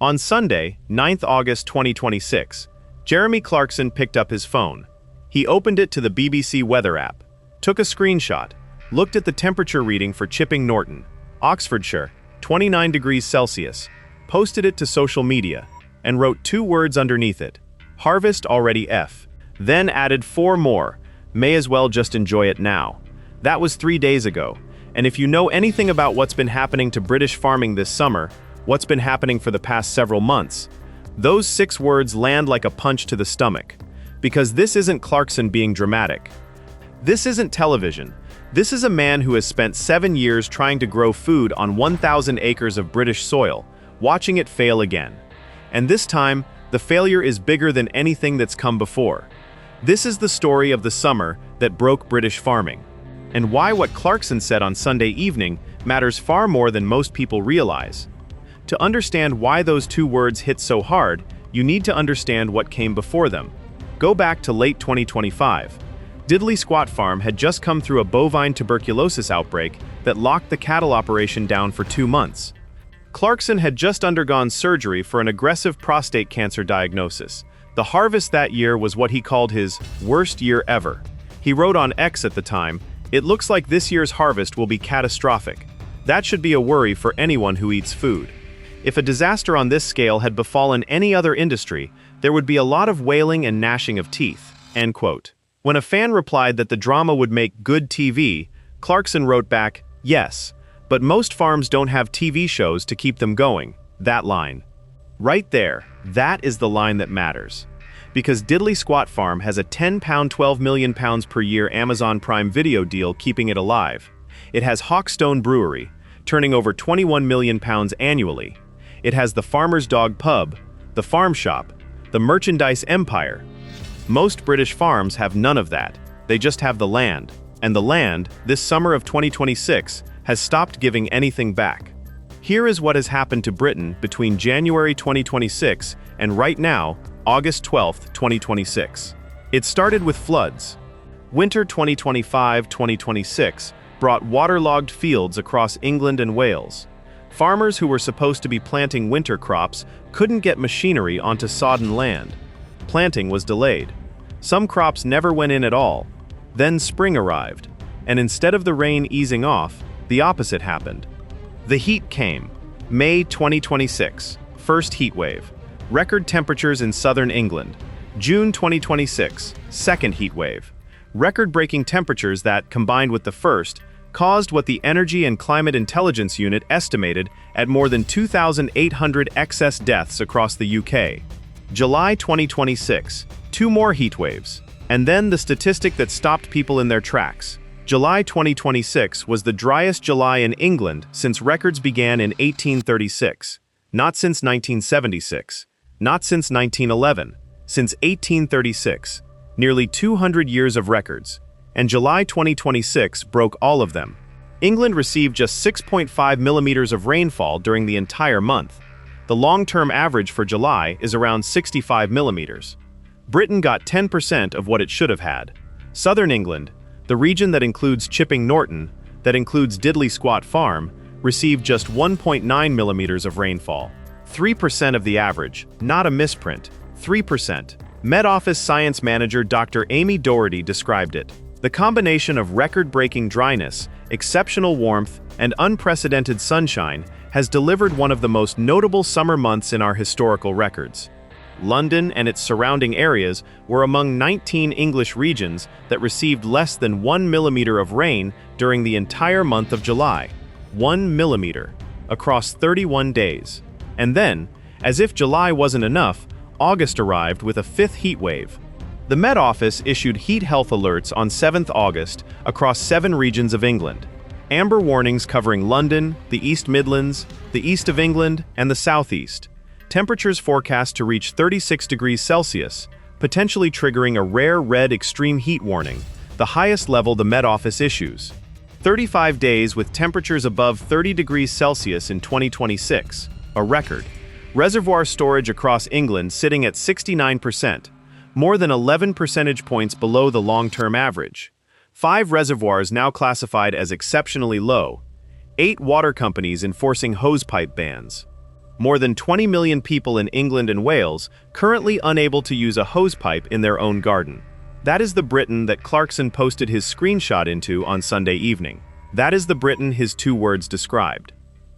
On Sunday, 9th August 2026, Jeremy Clarkson picked up his phone. He opened it to the BBC weather app, took a screenshot, looked at the temperature reading for Chipping Norton, Oxfordshire, 29 degrees Celsius, posted it to social media, and wrote 2 words underneath it: harvest already F. Then added 4 more: may as well just enjoy it now. That was 3 days ago, and if you know anything about what's been happening to British farming this summer, what's been happening for the past several months, those 6 words land like a punch to the stomach. Because this isn't Clarkson being dramatic. This isn't television. This is a man who has spent 7 years trying to grow food on 1,000 acres of British soil, watching it fail again. And this time, the failure is bigger than anything that's come before. This is the story of the summer that broke British farming, and why what Clarkson said on Sunday evening matters far more than most people realize. To understand why those 2 words hit so hard, you need to understand what came before them. Go back to late 2025. Diddley Squat Farm had just come through a bovine tuberculosis outbreak that locked the cattle operation down for 2 months. Clarkson had just undergone surgery for an aggressive prostate cancer diagnosis. The harvest that year was what he called his worst year ever. He wrote on X at the time, "It looks like this year's harvest will be catastrophic." That should be a worry for anyone who eats food. If a disaster on this scale had befallen any other industry, there would be a lot of wailing and gnashing of teeth. End quote. When a fan replied that the drama would make good TV, Clarkson wrote back, "Yes, but most farms don't have TV shows to keep them going." That line. Right there, that is the line that matters. Because Diddley Squat Farm has a £10, £12 million per year Amazon Prime Video deal keeping it alive. It has Hawkstone Brewery, turning over £21 million annually. It has the Farmer's Dog Pub, the Farm Shop, the Merchandise Empire. Most British farms have none of that. They just have the land. And the land, this summer of 2026, has stopped giving anything back. Here is what has happened to Britain between January 2026 and right now, August 12, 2026. It started with floods. Winter 2025-2026 brought waterlogged fields across England and Wales. Farmers who were supposed to be planting winter crops couldn't get machinery onto sodden land. Planting was delayed. Some crops never went in at all. Then spring arrived, and instead of the rain easing off, the opposite happened. The heat came. May 2026, first heat wave. Record temperatures in southern England. June 2026, second heat wave. Record-breaking temperatures that, combined with the first, caused what the Energy and Climate Intelligence Unit estimated at more than 2,800 excess deaths across the UK. July 2026, 2 more heat waves. And then the statistic that stopped people in their tracks. July 2026 was the driest July in England since records began in 1836. Not since 1976. Not since 1911. Since 1836. Nearly 200 years of records. And July 2026 broke all of them. England received just 6.5 millimeters of rainfall during the entire month. The long-term average for July is around 65 millimeters. Britain got 10% of what it should have had. Southern England, the region that includes Chipping Norton, that includes Diddley Squat Farm, received just 1.9 millimeters of rainfall. 3% of the average, not a misprint. 3%. Met Office Science Manager Dr. Amy Doherty described it. The combination of record-breaking dryness, exceptional warmth, and unprecedented sunshine has delivered one of the most notable summer months in our historical records. London and its surrounding areas were among 19 English regions that received less than 1 millimeter of rain during the entire month of July. 1 millimeter, across 31 days. And then, as if July wasn't enough, August arrived with a 5th heat wave. The Met Office issued heat health alerts on 7th August across 7 regions of England. Amber warnings covering London, the East Midlands, the East of England, and the South East. Temperatures forecast to reach 36 degrees Celsius, potentially triggering a rare red extreme heat warning, the highest level the Met Office issues. 35 days with temperatures above 30 degrees Celsius in 2026, a record. Reservoir storage across England sitting at 69%, more than 11 percentage points below the long-term average. 5 reservoirs now classified as exceptionally low. 8 water companies enforcing hosepipe bans. More than 20 million people in England and Wales currently unable to use a hosepipe in their own garden. That is the Britain that Clarkson posted his screenshot into on Sunday evening. That is the Britain his 2 words described.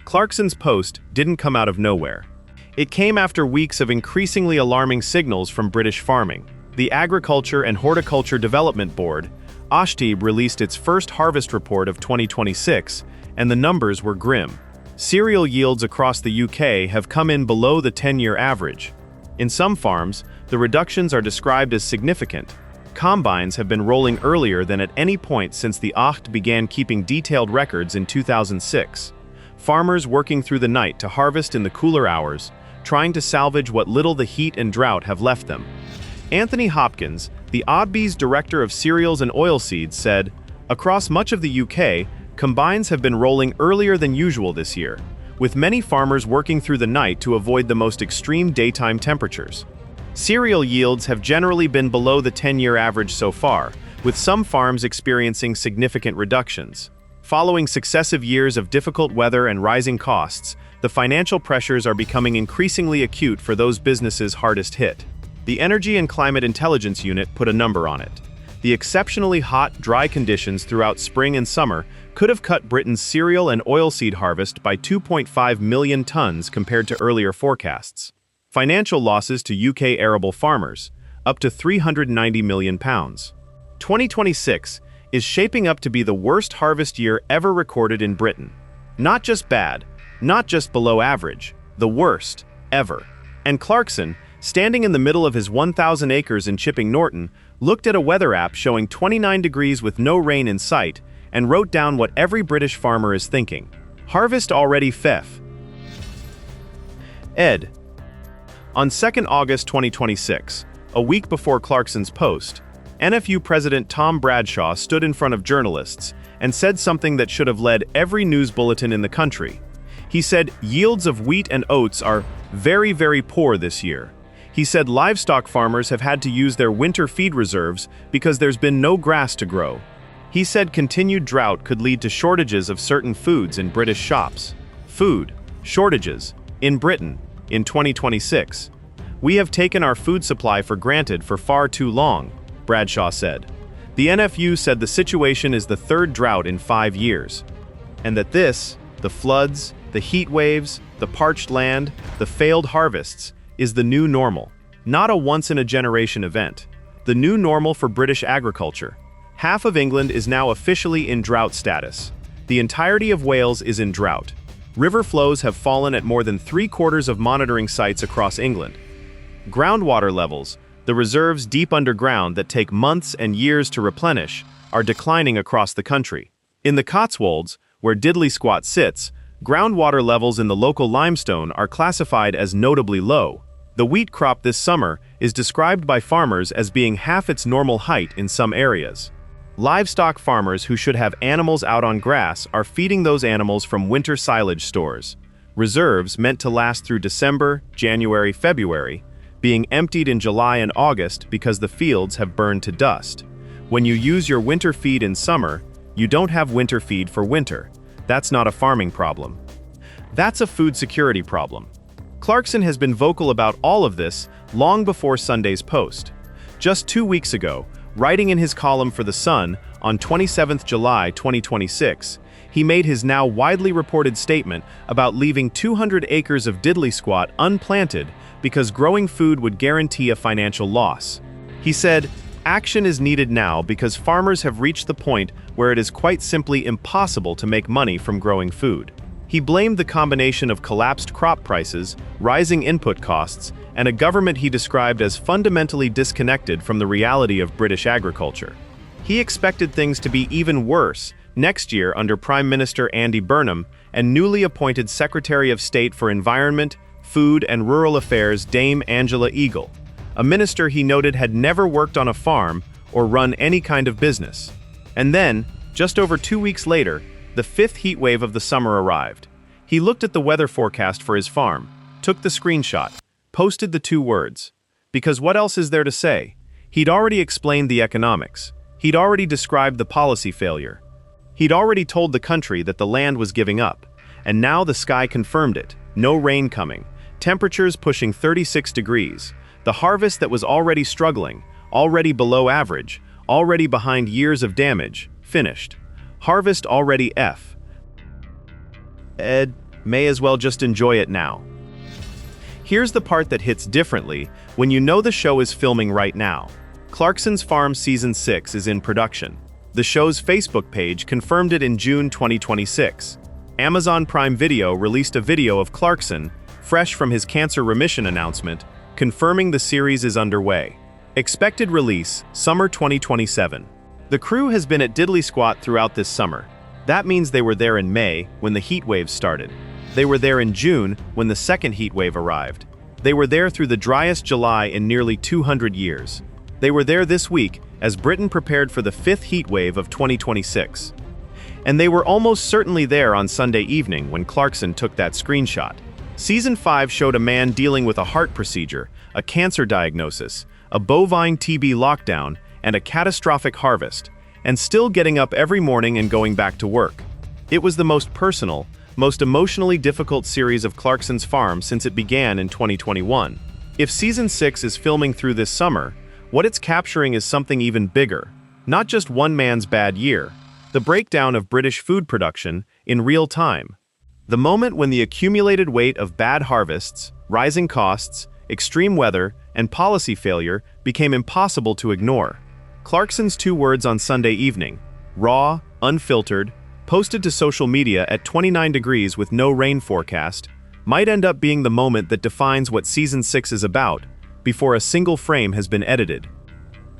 Clarkson's post didn't come out of nowhere. It came after weeks of increasingly alarming signals from British farming. The Agriculture and Horticulture Development Board, ASHTB, released its first harvest report of 2026, and the numbers were grim. Cereal yields across the UK have come in below the 10-year average. In some farms, the reductions are described as significant. Combines have been rolling earlier than at any point since the ASHTB began keeping detailed records in 2006. Farmers working through the night to harvest in the cooler hours, trying to salvage what little the heat and drought have left them. Anthony Hopkins, the ASHTB's director of cereals and oilseeds, said, "Across much of the UK, combines have been rolling earlier than usual this year, with many farmers working through the night to avoid the most extreme daytime temperatures. Cereal yields have generally been below the 10-year average so far, with some farms experiencing significant reductions. Following successive years of difficult weather and rising costs, the financial pressures are becoming increasingly acute for those businesses hardest hit." The Energy and Climate Intelligence Unit put a number on it. The exceptionally hot, dry conditions throughout spring and summer could have cut Britain's cereal and oilseed harvest by 2.5 million tons compared to earlier forecasts. Financial losses to UK arable farmers, up to £390 million. 2026 is shaping up to be the worst harvest year ever recorded in Britain. Not just bad, not just below average, the worst ever. And Clarkson, standing in the middle of his 1,000 acres in Chipping Norton, looked at a weather app showing 29 degrees with no rain in sight and wrote down what every British farmer is thinking. Harvest already fef. Ed. On 2 August 2026, a week before Clarkson's post, NFU President Tom Bradshaw stood in front of journalists and said something that should have led every news bulletin in the country. He said yields of wheat and oats are very, very poor this year. He said livestock farmers have had to use their winter feed reserves because there's been no grass to grow. He said continued drought could lead to shortages of certain foods in British shops. Food shortages in Britain in 2026. "We have taken our food supply for granted for far too long," Bradshaw said. The NFU said the situation is the 3rd drought in 5 years, and that this, the floods, the heat waves, the parched land, the failed harvests, is the new normal, not a once-in-a-generation event. The new normal for British agriculture. Half of England is now officially in drought status. The entirety of Wales is in drought. River flows have fallen at more than 3/4 of monitoring sites across England. Groundwater levels, the reserves deep underground that take months and years to replenish, are declining across the country. In the Cotswolds, where Diddley Squat sits, groundwater levels in the local limestone are classified as notably low. The wheat crop this summer is described by farmers as being half its normal height in some areas. Livestock farmers who should have animals out on grass are feeding those animals from winter silage stores. Reserves meant to last through December, January, February, being emptied in July and August because the fields have burned to dust. When you use your winter feed in summer, you don't have winter feed for winter. That's not a farming problem. That's a food security problem. Clarkson has been vocal about all of this long before Sunday's post. Just 2 weeks ago, writing in his column for The Sun on 27 July 2026, he made his now widely reported statement about leaving 200 acres of Diddley Squat unplanted because growing food would guarantee a financial loss. He said, "Action is needed now because farmers have reached the point where it is quite simply impossible to make money from growing food." He blamed the combination of collapsed crop prices, rising input costs, and a government he described as fundamentally disconnected from the reality of British agriculture. He expected things to be even worse next year under Prime Minister Andy Burnham and newly appointed Secretary of State for Environment, Food and Rural Affairs Dame Angela Eagle, a minister he noted had never worked on a farm or run any kind of business. And then, just over 2 weeks later, the 5th heat wave of the summer arrived. He looked at the weather forecast for his farm, took the screenshot, posted the 2 words. Because what else is there to say? He'd already explained the economics. He'd already described the policy failure. He'd already told the country that the land was giving up. And now the sky confirmed it. no rain coming, temperatures pushing 36 degrees. The harvest that was already struggling, already below average, already behind years of damage, finished. Harvest already F. Ed, may as well just enjoy it now. Here's the part that hits differently when you know the show is filming right now. Clarkson Farm Season 6 is in production. The show's Facebook page confirmed it in June 2026. Amazon Prime Video released a video of Clarkson, fresh from his cancer remission announcement, confirming the series is underway. Expected release, summer 2027. The crew has been at Diddley Squat throughout this summer. That means they were there in May, when the heatwaves started. They were there in June, when the second heatwave arrived. They were there through the driest July in nearly 200 years. They were there this week, as Britain prepared for the fifth heatwave of 2026. And they were almost certainly there on Sunday evening when Clarkson took that screenshot. Season 5 showed a man dealing with a heart procedure, a cancer diagnosis, a bovine TB lockdown, and a catastrophic harvest, and still getting up every morning and going back to work. It was the most personal, most emotionally difficult series of Clarkson's Farm since it began in 2021. If Season 6 is filming through this summer, what it's capturing is something even bigger. Not just one man's bad year, the breakdown of British food production in real time. The moment when the accumulated weight of bad harvests, rising costs, extreme weather, and policy failure became impossible to ignore. Clarkson's 2 words on Sunday evening, raw, unfiltered, posted to social media at 29 degrees with no rain forecast, might end up being the moment that defines what Season 6 is about, before a single frame has been edited.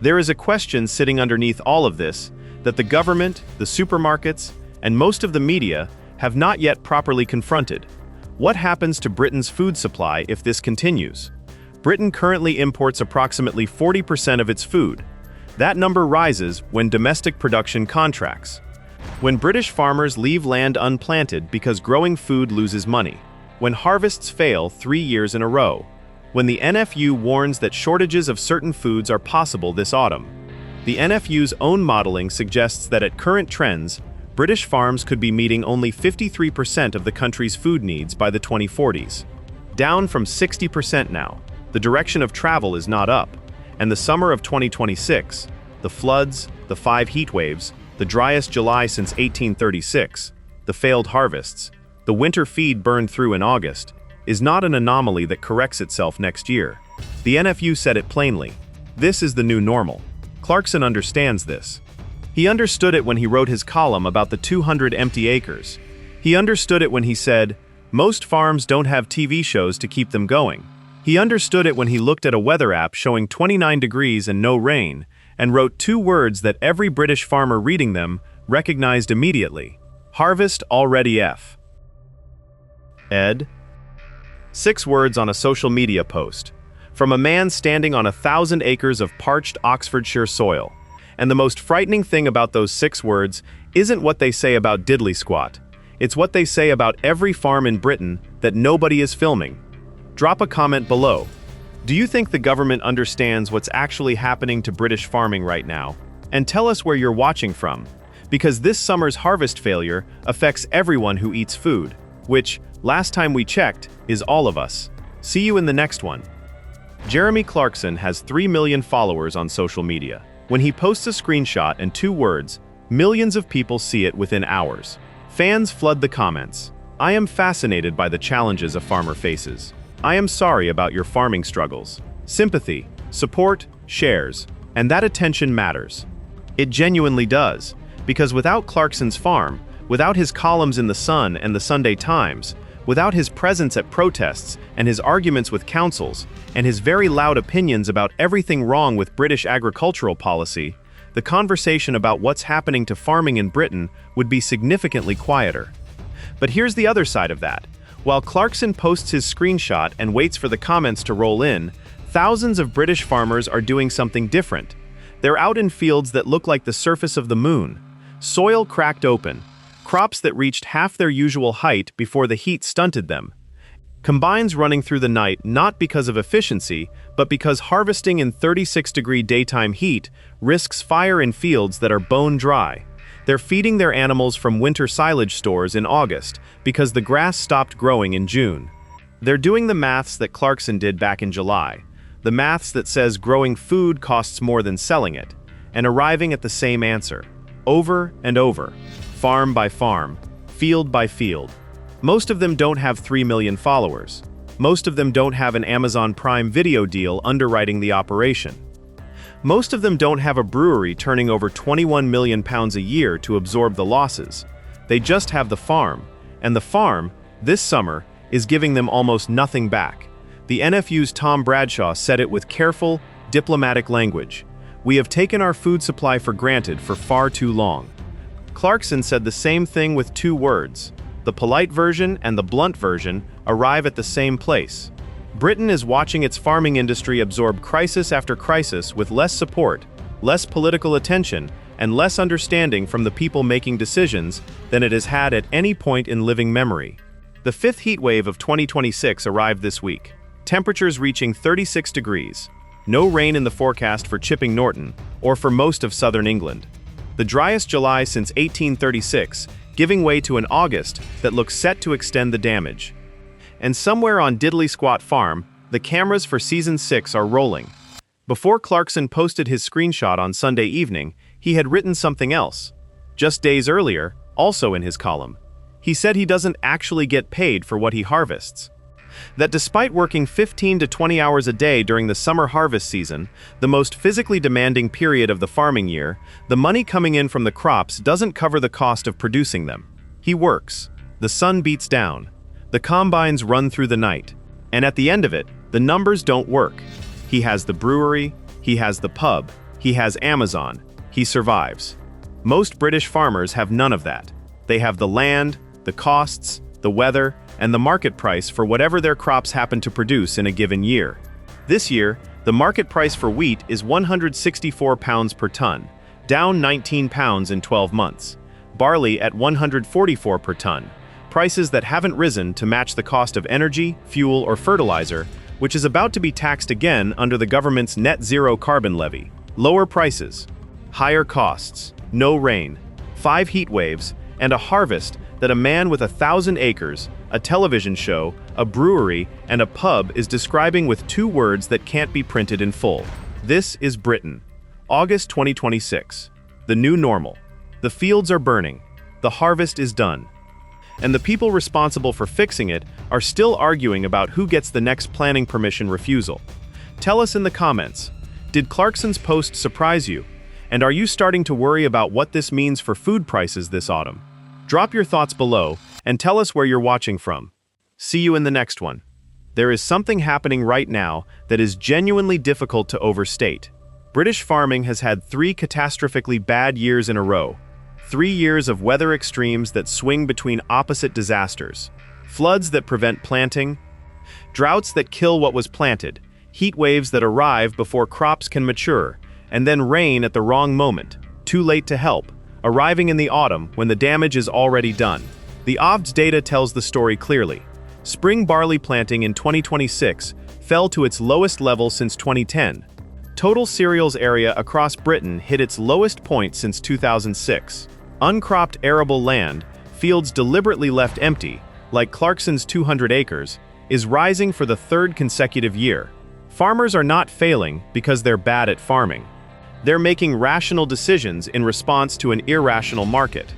There is a question sitting underneath all of this that the government, the supermarkets, and most of the media have not yet properly confronted. What happens to Britain's food supply if this continues? Britain currently imports approximately 40% of its food. That number rises when domestic production contracts. When British farmers leave land unplanted because growing food loses money. When harvests fail 3 years in a row. When the NFU warns that shortages of certain foods are possible this autumn. The NFU's own modeling suggests that at current trends, British farms could be meeting only 53% of the country's food needs by the 2040s. Down from 60% now. The direction of travel is not up, and the summer of 2026, the floods, the 5 heat waves, the driest July since 1836, the failed harvests, the winter feed burned through in August, is not an anomaly that corrects itself next year. The NFU said it plainly. This is the new normal. Clarkson understands this. He understood it when he wrote his column about the 200 empty acres. He understood it when he said, most farms don't have TV shows to keep them going. He understood it when he looked at a weather app showing 29 degrees and no rain, and wrote 2 words that every British farmer reading them recognized immediately. Harvest already F. Ed. 6 words on a social media post. From a man standing on 1,000 acres of parched Oxfordshire soil. And the most frightening thing about those 6 words isn't what they say about Diddley Squat. It's what they say about every farm in Britain that nobody is filming. Drop a comment below. Do you think the government understands what's actually happening to British farming right now? And tell us where you're watching from, because this summer's harvest failure affects everyone who eats food, which, last time we checked, is all of us. See you in the next one. Jeremy Clarkson has 3 million followers on social media. When he posts a screenshot and 2 words, millions of people see it within hours. Fans flood the comments. I am fascinated by the challenges a farmer faces. I am sorry about your farming struggles. Sympathy, support, shares, and that attention matters. It genuinely does, because without Clarkson's farm, without his columns in The Sun and the Sunday Times, without his presence at protests and his arguments with councils, and his very loud opinions about everything wrong with British agricultural policy, the conversation about what's happening to farming in Britain would be significantly quieter. But here's the other side of that. While Clarkson posts his screenshot and waits for the comments to roll in, thousands of British farmers are doing something different. They're out in fields that look like the surface of the moon. Soil cracked open. Crops that reached half their usual height before the heat stunted them. Combines running through the night not because of efficiency, but because harvesting in 36-degree daytime heat risks fire in fields that are bone dry. They're feeding their animals from winter silage stores in August because the grass stopped growing in June. They're doing the maths that Clarkson did back in July, the maths that says growing food costs more than selling it, and arriving at the same answer, over and over, farm by farm, field by field. Most of them don't have 3 million followers. Most of them don't have an Amazon Prime Video deal underwriting the operation. Most of them don't have a brewery turning over 21 million pounds a year to absorb the losses. They just have the farm, and the farm, this summer, is giving them almost nothing back. The NFU's Tom Bradshaw said it with careful, diplomatic language. "We have taken our food supply for granted for far too long." Clarkson said the same thing with 2 words. The polite version and the blunt version arrive at the same place. Britain is watching its farming industry absorb crisis after crisis with less support, less political attention, and less understanding from the people making decisions than it has had at any point in living memory. The 5th heat wave of 2026 arrived this week. Temperatures reaching 36 degrees. No rain in the forecast for Chipping Norton, or for most of southern England. The driest July since 1836, giving way to an August that looks set to extend the damage. And somewhere on Diddley Squat Farm, the cameras for Season 6 are rolling. Before Clarkson posted his screenshot on Sunday evening, he had written something else. Just days earlier, also in his column, he said he doesn't actually get paid for what he harvests. That despite working 15 to 20 hours a day during the summer harvest season, the most physically demanding period of the farming year, the money coming in from the crops doesn't cover the cost of producing them. He works. The sun beats down. The combines run through the night. And at the end of it, the numbers don't work. He has the brewery, he has the pub, he has Amazon, he survives. Most British farmers have none of that. They have the land, the costs, the weather, and the market price for whatever their crops happen to produce in a given year. This year, the market price for wheat is £164 per ton, down £19 in 12 months. Barley at £144 per ton, prices that haven't risen to match the cost of energy, fuel, or fertilizer, which is about to be taxed again under the government's net zero carbon levy. Lower prices, higher costs, no rain, 5 heat waves, and a harvest that a man with 1,000 acres, a television show, a brewery, and a pub is describing with 2 words that can't be printed in full. This is Britain. August 2026. The new normal. The fields are burning. The harvest is done. And the people responsible for fixing it are still arguing about who gets the next planning permission refusal. Tell us in the comments, did Clarkson's post surprise you? And are you starting to worry about what this means for food prices this autumn? Drop your thoughts below and tell us where you're watching from. See you in the next one. There is something happening right now that is genuinely difficult to overstate. British farming has had 3 catastrophically bad years in a row. 3 years of weather extremes that swing between opposite disasters. Floods that prevent planting, droughts that kill what was planted, heat waves that arrive before crops can mature, and then rain at the wrong moment, too late to help, arriving in the autumn when the damage is already done. The OVD's data tells the story clearly. Spring barley planting in 2026 fell to its lowest level since 2010. Total cereals area across Britain hit its lowest point since 2006. Uncropped arable land, fields deliberately left empty, like Clarkson's 200 acres, is rising for the 3rd consecutive year. Farmers are not failing because they're bad at farming. They're making rational decisions in response to an irrational market.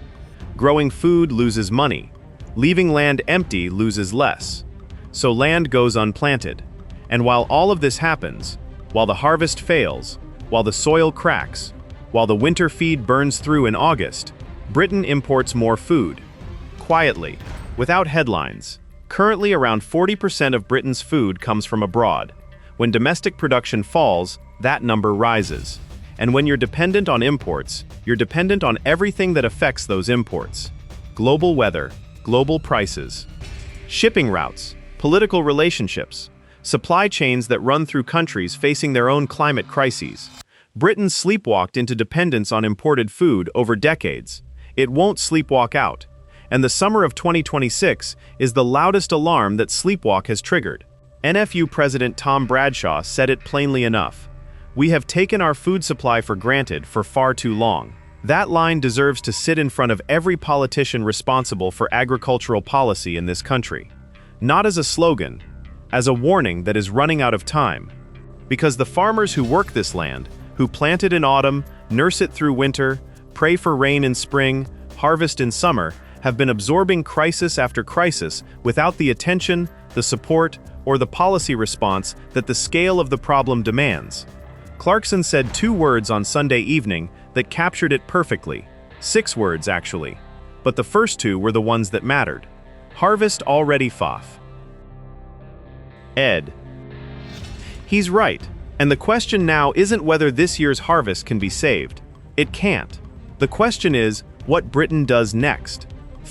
Growing food loses money. Leaving land empty loses less. So land goes unplanted. And while all of this happens, while the harvest fails, while the soil cracks, while the winter feed burns through in August, Britain imports more food. Quietly, without headlines. Currently around 40% of Britain's food comes from abroad. When domestic production falls, that number rises. And when you're dependent on imports, you're dependent on everything that affects those imports. Global weather, global prices, shipping routes, political relationships, supply chains that run through countries facing their own climate crises. Britain sleepwalked into dependence on imported food over decades. It won't sleepwalk out. And the summer of 2026 is the loudest alarm that sleepwalk has triggered. NFU President Tom Bradshaw said it plainly enough. We have taken our food supply for granted for far too long. That line deserves to sit in front of every politician responsible for agricultural policy in this country. Not as a slogan, as a warning that is running out of time. Because the farmers who work this land, who plant it in autumn, nurse it through winter, pray for rain in spring, harvest in summer, have been absorbing crisis after crisis without the attention, the support, or the policy response that the scale of the problem demands. Clarkson said 2 words on Sunday evening that captured it perfectly. 6 words, actually. But the first 2 were the ones that mattered. Harvest already foff. Ed. He's right, and the question now isn't whether this year's harvest can be saved. It can't. The question is, what Britain does next.